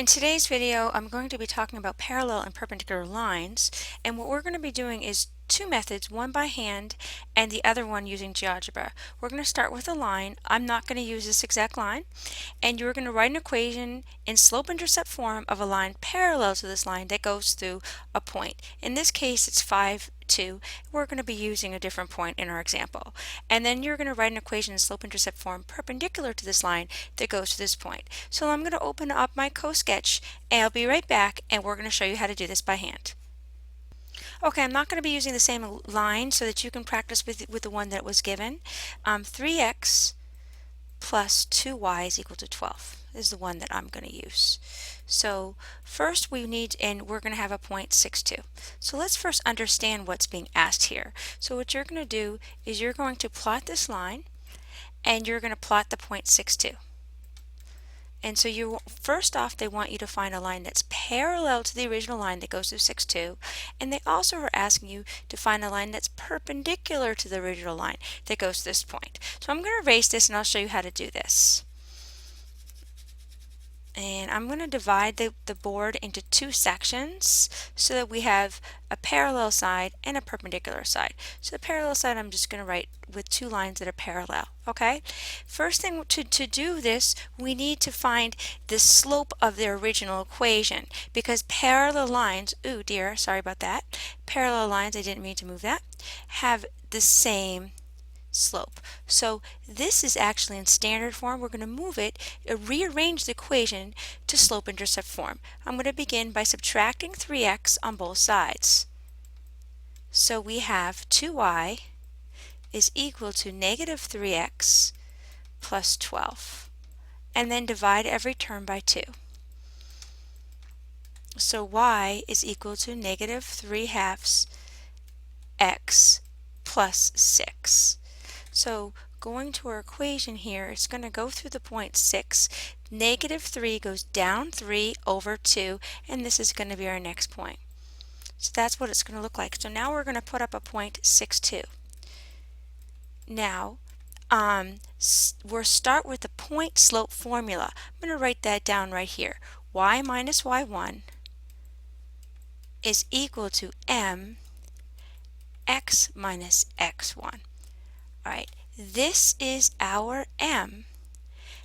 In today's video, I'm going to be talking about parallel and perpendicular lines, and what we're going to be doing is two methods, one by hand and the other one using Geogebra. We're going to start with a line. I'm not going to use this exact line, and you're going to write an equation in slope-intercept form of a line parallel to this line that goes through a point. In this case, it's 5, 2. We're going to be using a different point in our example. And then you're going to write an equation in slope-intercept form perpendicular to this line that goes to this point. So I'm going to open up my co-sketch and I'll be right back and we're going to show you how to do this by hand. Okay, I'm not going to be using the same line so that you can practice with the one that was given. 3x plus 2y is equal to 12 is the one that I'm going to use. So first we need, and we're going to have a point 6, 2. So let's first understand what's being asked here. So what you're going to do is you're going to plot this line and you're going to plot the point 6, 2. And so you first off they want you to find a line that's parallel to the original line that goes through 6, 2, and they also are asking you to find a line that's perpendicular to the original line that goes to this point. So I'm going to erase this and I'll show you how to do this. And I'm going to divide the board into two sections so that we have a parallel side and a perpendicular side. So the parallel side I'm just going to write with two lines that are parallel. Okay? First thing to do this, we need to find the slope of the original equation because parallel lines, ooh dear, sorry about that, parallel lines, I didn't mean to move that, have the same slope. So this is actually in standard form. We're going to move it, rearrange the equation to slope-intercept form. I'm going to begin by subtracting 3x on both sides. So we have 2y is equal to negative 3x plus 12. And then divide every term by 2. So y is equal to negative 3/2 x plus 6. So going to our equation here, it's going to go through the point 6. Negative 3 goes down 3 over 2, and this is going to be our next point. So that's what it's going to look like. So now we're going to put up a point 6, 2. Now, we'll start with the point slope formula. I'm going to write that down right here. Y minus y1 is equal to m x minus x1. Alright, this is our m,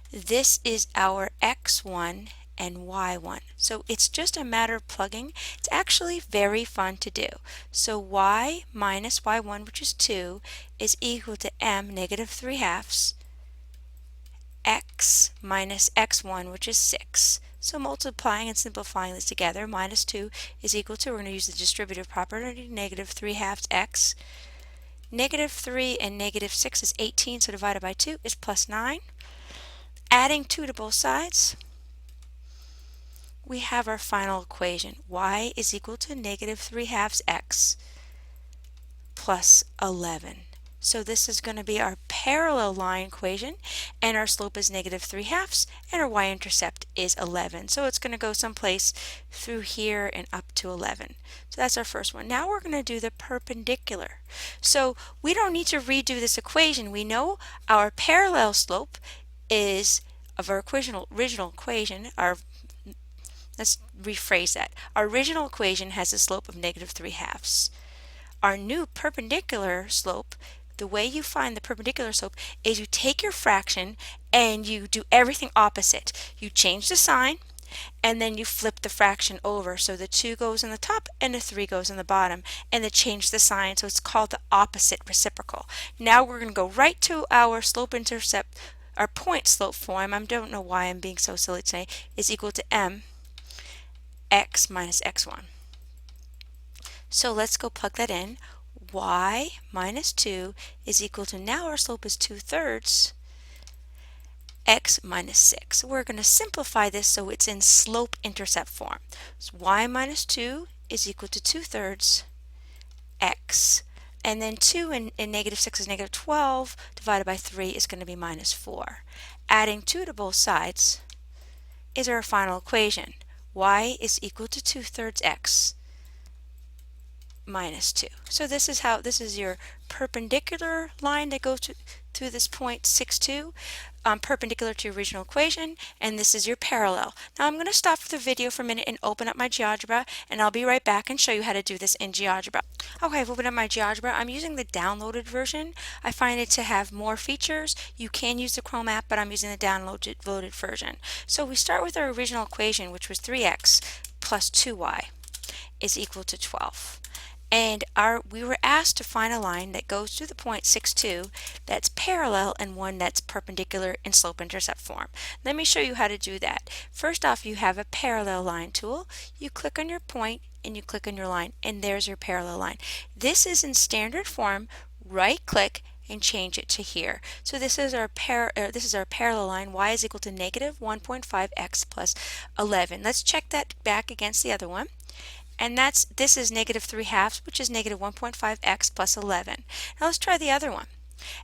this is our x1 and y1. So it's just a matter of plugging. It's actually very fun to do. So y minus y1, which is 2, is equal to m negative 3/2 x minus x1, which is 6. So multiplying and simplifying this together, minus 2 is equal to, we're going to use the distributive property, negative 3/2 x. Negative 3 and negative 6 is 18, so divided by 2 is plus 9. Adding 2 to both sides, we have our final equation. Y is equal to negative 3/2 x plus 11. So this is going to be our parallel line equation, and our slope is negative 3/2, and our y-intercept is 11. So it's going to go someplace through here and up to 11. So that's our first one. Now we're going to do the perpendicular. So we don't need to redo this equation. We know our parallel slope is of our original equation. Let's rephrase that. Our original equation has a slope of negative 3/2. Our new perpendicular slope, the way you find the perpendicular slope is you take your fraction and you do everything opposite. You change the sign and then you flip the fraction over. So the 2 goes in the top and the 3 goes in the bottom, and then change the sign. So it's called the opposite reciprocal. Now we're going to go right to our slope-intercept, our point slope form. I don't know why I'm being so silly today, is equal to m x minus x1. So let's go plug that in. Y minus 2 is equal to, now our slope is 2/3 x minus 6. We're going to simplify this so it's in slope-intercept form. So y minus 2 is equal to 2/3 x. And then 2 and negative 6 is negative 12, divided by 3 is going to be minus 4. Adding 2 to both sides is our final equation. Y is equal to 2/3 x minus 2. So this is your perpendicular line that goes through this point 6, 2, perpendicular to your original equation, and this is your parallel. Now I'm going to stop the video for a minute and open up my Geogebra, and I'll be right back and show you how to do this in Geogebra. Okay, I've opened up my Geogebra. I'm using the downloaded version. I find it to have more features. You can use the Chrome app, but I'm using the downloaded version. So we start with our original equation, which was 3x plus 2y is equal to 12. And we were asked to find a line that goes through the point 6, 2 that's parallel and one that's perpendicular in slope-intercept form. Let me show you how to do that. First off, you have a parallel line tool. You click on your point and you click on your line, and there's your parallel line. This is in standard form. Right-click and change it to here. So this is our parallel line. Y is equal to negative 1.5x plus 11. Let's check that back against the other one. And this is negative 3 halves, which is negative 1.5x plus 11. Now let's try the other one.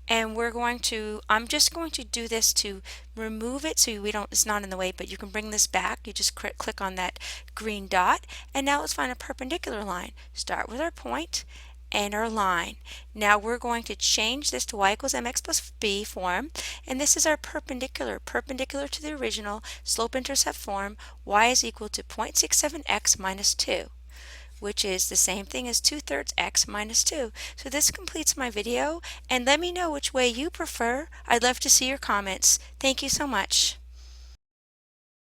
And I'm just going to do this to remove it so it's not in the way, but you can bring this back. You just click on that green dot, and now let's find a perpendicular line. Start with our point and our line. Now we're going to change this to y equals mx plus b form, and this is our perpendicular to the original slope-intercept form. Y is equal to 0.67x minus 2, which is the same thing as 2/3 x minus 2. So this completes my video, and let me know which way you prefer. I'd love to see your comments. Thank you so much.